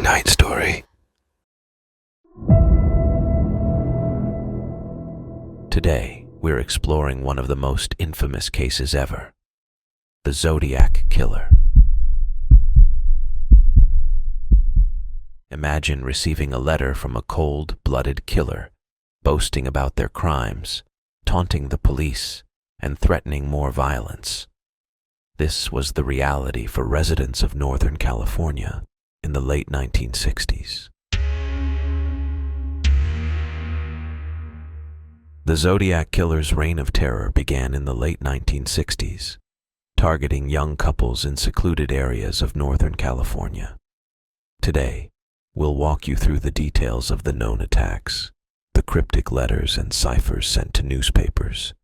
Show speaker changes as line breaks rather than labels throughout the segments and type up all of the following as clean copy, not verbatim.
Exciting night story.
Today, we're exploring one of the most infamous cases ever, the Zodiac Killer. Imagine receiving a letter from a cold-blooded killer, boasting about their crimes, taunting the police, and threatening more violence. This was the reality for residents of Northern California in the late 1960s. The Zodiac Killer's reign of terror began in the late 1960s, targeting young couples in secluded areas of Northern California. Today, we'll walk you through the details of the known attacks, the cryptic letters and ciphers sent to newspapers,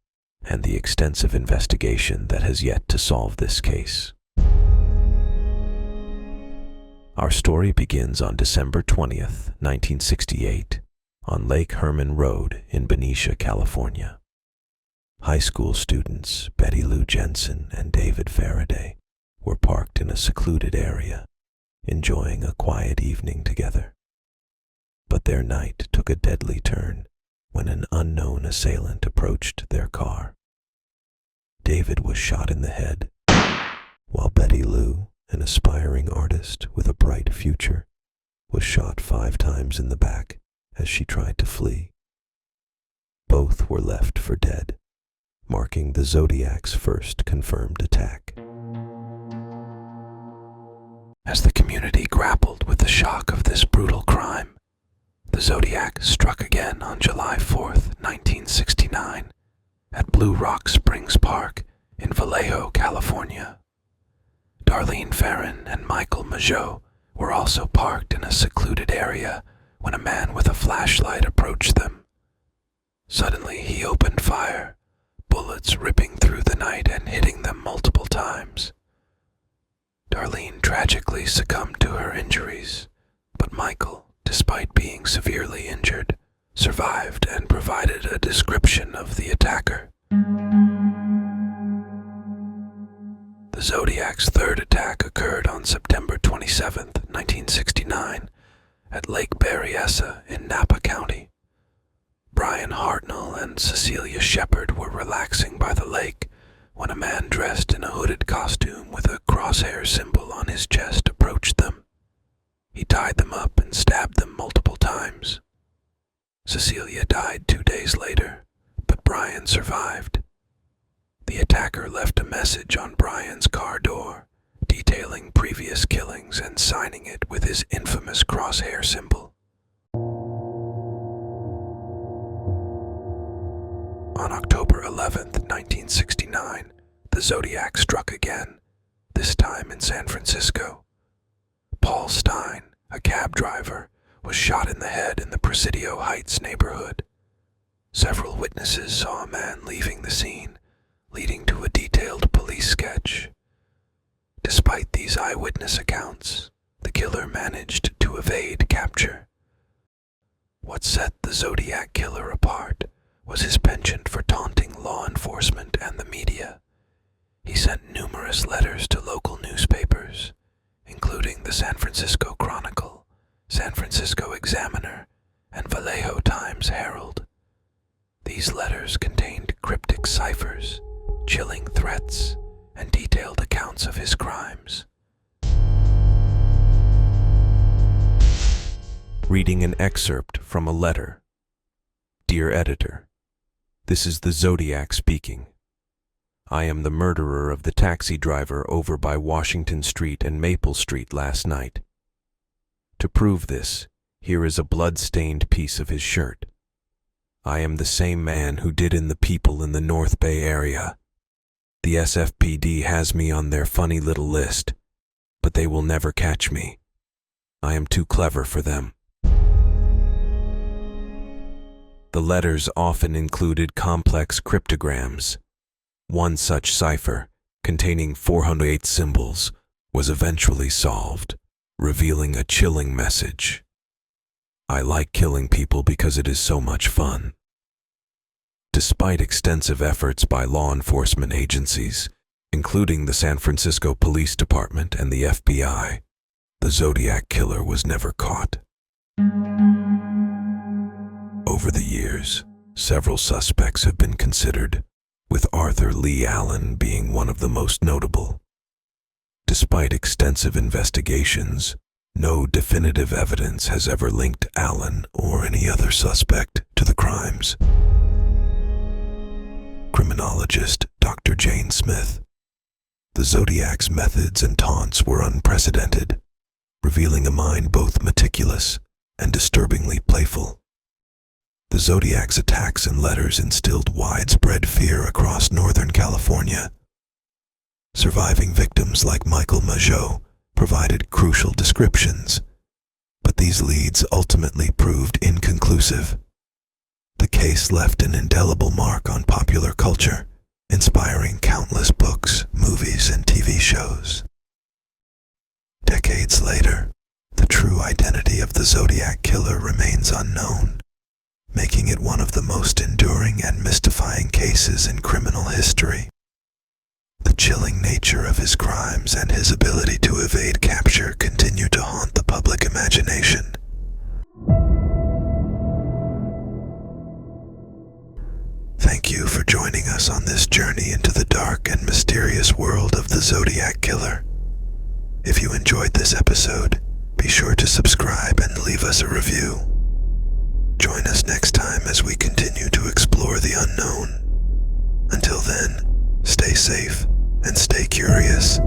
and the extensive investigation that has yet to solve this case. Our story begins on December 20th, 1968, on Lake Herman Road in Benicia, California. High school students Betty Lou Jensen and David Faraday were parked in a secluded area, enjoying a quiet evening together. But their night took a deadly turn when an unknown assailant approached their car. David was shot in the head, while Betty Lou, an aspiring artist with a bright future, was shot 5 times in the back as she tried to flee. Both were left for dead, marking the Zodiac's first confirmed attack. As the community grappled with the shock of this brutal crime, the Zodiac struck again on July 4th, 1969, at Blue Rock Springs Park in Vallejo, California. Darlene Farron and Michael Majot were also parked in a secluded area when a man with a flashlight approached them. Suddenly, he opened fire, bullets ripping through the night and hitting them multiple times. Darlene tragically succumbed to her injuries, but Michael, despite being severely injured, survived and provided a description of the attacker. The Zodiac's third attack occurred on September 27, 1969, at Lake Berryessa in Napa County. Brian Hartnell and Cecilia Shepard were relaxing by the lake when a man dressed in a hooded costume with a crosshair symbol on his chest approached them. He tied them up and stabbed them multiple times. Cecilia died 2 days later, but Brian survived. The attacker left a message on Brian's car door, detailing previous killings and signing it with his infamous crosshair symbol. On October 11th, 1969, the Zodiac struck again, this time in San Francisco. Paul Stein, a cab driver, was shot in the head in the Presidio Heights neighborhood. Several witnesses saw a man leaving the scene, leading to a detailed police sketch. Despite these eyewitness accounts, the killer managed to evade capture. What set the Zodiac Killer apart was his penchant for taunting law enforcement and the media. He sent numerous letters to local newspapers, including the San Francisco Chronicle, San Francisco Examiner, and Vallejo Times-Herald. These letters contained cryptic ciphers, chilling threats, and detailed accounts of his crimes. Reading an excerpt from a letter. Dear Editor, this is the Zodiac speaking. I am the murderer of the taxi driver over by Washington Street and Maple Street last night. To prove this, here is a blood-stained piece of his shirt. I am the same man who did in the people in the North Bay area. The SFPD has me on their funny little list, but they will never catch me. I am too clever for them. The letters often included complex cryptograms. One such cipher, containing 408 symbols, was eventually solved, revealing a chilling message. I like killing people because it is so much fun. Despite extensive efforts by law enforcement agencies, including the San Francisco Police Department and the FBI, the Zodiac Killer was never caught. Over the years, several suspects have been considered, with Arthur Lee Allen being one of the most notable. Despite extensive investigations, no definitive evidence has ever linked Allen or any other suspect to the crimes. Criminologist Dr. Jane Smith. The Zodiac's methods and taunts were unprecedented, revealing a mind both meticulous and disturbingly playful. The Zodiac's attacks and letters instilled widespread fear across Northern California. Surviving victims like Michael Mageau provided crucial descriptions, but these leads ultimately proved inconclusive. The case left an indelible mark on popular culture, inspiring countless books, movies, and TV shows. Decades later, the true identity of the Zodiac Killer remains unknown, making it one of the most enduring and mystifying cases in criminal history. The chilling nature of his crimes and his ability to evade capture continue to haunt the public imagination. Thank you for joining us on this journey into the dark and mysterious world of the Zodiac Killer. If you enjoyed this episode, be sure to subscribe and leave us a review. Join us next time as we continue to explore the unknown. Until then, stay safe and stay curious.